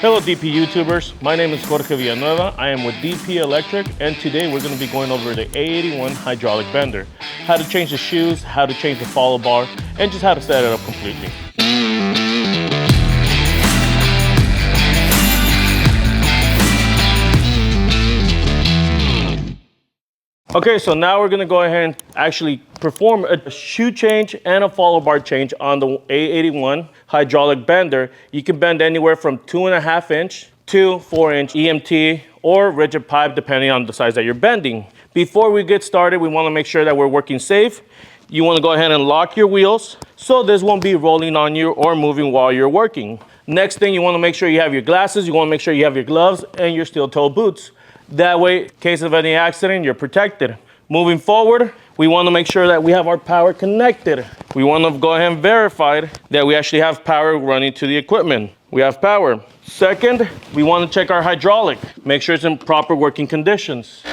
Hello DP YouTubers, my name is Jorge Villanueva. I am with DP Electric, and today we're going to be going over the A81 hydraulic bender. How to change the shoes, how to change the follow bar, and just how to set it up completely. Okay, so now we're gonna go ahead and actually perform a shoe change and a follow bar change on the A81 hydraulic bender. You can bend anywhere from 2.5 inch to 4 inch EMT or rigid pipe, depending on the size that you're bending. Before we get started, we wanna make sure that we're working safe. You wanna go ahead and lock your wheels so this won't be rolling on you or moving while you're working. Next thing, you wanna make sure you have your glasses, you wanna make sure you have your gloves and your steel toe boots. That way, in case of any accident, you're protected. Moving forward, we want to make sure that we have our power connected. We want to go ahead and verify that we actually have power running to the equipment. We have power. Second, we want to check our hydraulic. Make sure it's in proper working conditions.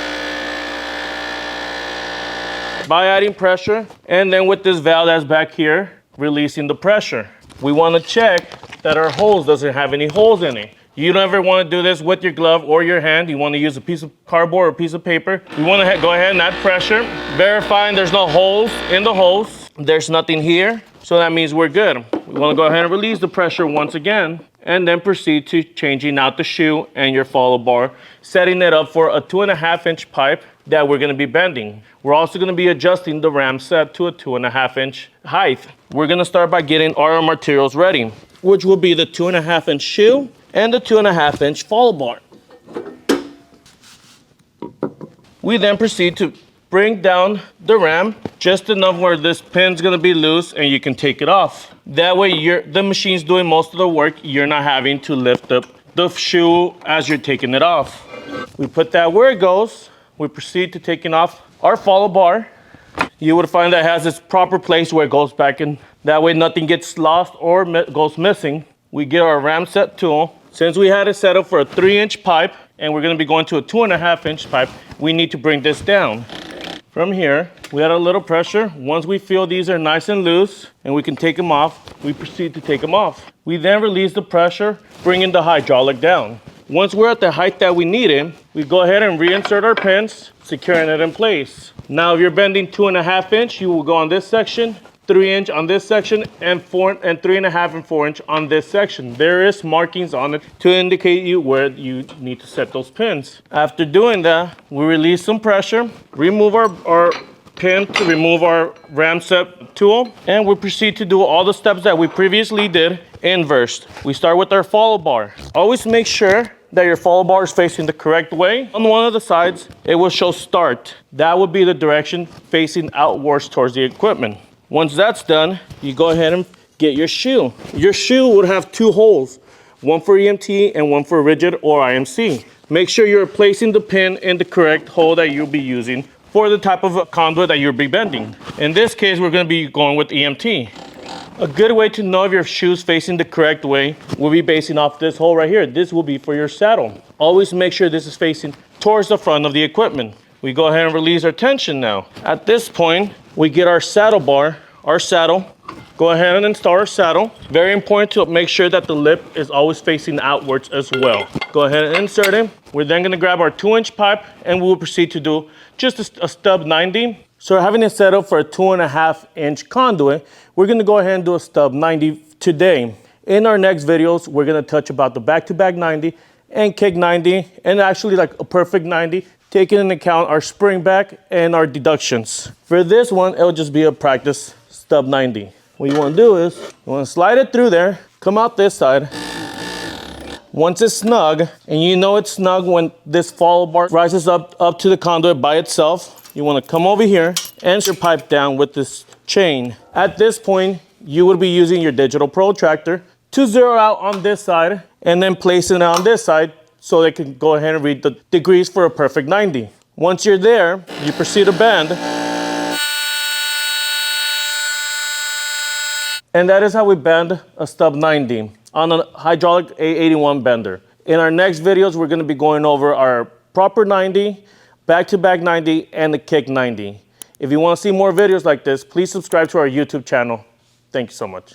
By adding pressure, and then with this valve that's back here, releasing the pressure. We want to check that our hose doesn't have any holes in it. You don't ever want to do this with your glove or your hand. You want to use a piece of cardboard or a piece of paper. We want to go ahead and add pressure, verifying there's no holes in the hose. There's nothing here, so that means we're good. We want to go ahead and release the pressure once again, and then proceed to changing out the shoe and your follow bar, setting it up for a 2.5 inch pipe that we're going to be bending. We're also going to be adjusting the ram set to a 2.5 inch height. We're going to start by getting our materials ready, which will be the 2.5 inch shoe and the 2.5 inch follow bar. We then proceed to bring down the ram just enough where this pin's gonna be loose and you can take it off. That way the machine's doing most of the work. You're not having to lift up the shoe as you're taking it off. We put that where it goes. We proceed to taking off our follow bar. You would find that it has its proper place where it goes back in. That way nothing gets lost or goes missing. We get our ram set tool. Since we had it set up for a 3 inch pipe and we're going to be going to a 2.5 inch pipe, we need to bring this down. From here, we add a little pressure. Once we feel these are nice and loose and we can take them off, we proceed to take them off. We then release the pressure, bringing the hydraulic down. Once we're at the height that we need it, we go ahead and reinsert our pins, securing it in place. Now, if you're bending 2.5 inch, you will go on this section, 3 inch on this section, and 3.5 and 4 inch on this section. There is markings on it to indicate you where you need to set those pins. After doing that, we release some pressure, remove our pin to remove our ram set tool, and we proceed to do all the steps that we previously did inversed. We start with our follow bar. Always make sure that your follow bar is facing the correct way. On one of the sides, it will show start. That would be the direction facing outwards towards the equipment. Once that's done, you go ahead and get your shoe. Your shoe would have 2 holes, one for EMT and one for rigid or IMC. Make sure you're placing the pin in the correct hole that you'll be using for the type of conduit that you'll be bending. In this case, we're going to be going with EMT. A good way to know if your shoe's facing the correct way will be basing off this hole right here. This will be for your saddle. Always make sure this is facing towards the front of the equipment. We go ahead and release our tension now. At this point, we get our saddle bar, our saddle. Go ahead and install our saddle. Very important to make sure that the lip is always facing outwards as well. Go ahead and insert it. We're then gonna grab our 2 inch pipe and we'll proceed to do just a stub 90. So we're having it set up for a 2.5 inch conduit. We're gonna go ahead and do a stub 90 today. In our next videos, we're gonna touch about the back-to-back 90 and kick 90, and actually like a perfect 90, taking into account our spring back and our deductions. For this one, it'll just be a practice stub 90. What you want to do is, you want to slide it through there, come out this side. Once it's snug, and you know it's snug when this follow bar rises up to the conduit by itself, you want to come over here and your pipe down with this chain. At this point, you would be using your digital protractor to zero out on this side and then place it on this side so they can go ahead and read the degrees for a perfect 90. Once you're there, you proceed to bend. And that is how we bend a stub 90 on a hydraulic A81 bender. In our next videos, we're going to be going over our proper 90, back-to-back 90, and the kick 90. If you want to see more videos like this, please subscribe to our YouTube channel. Thank you so much.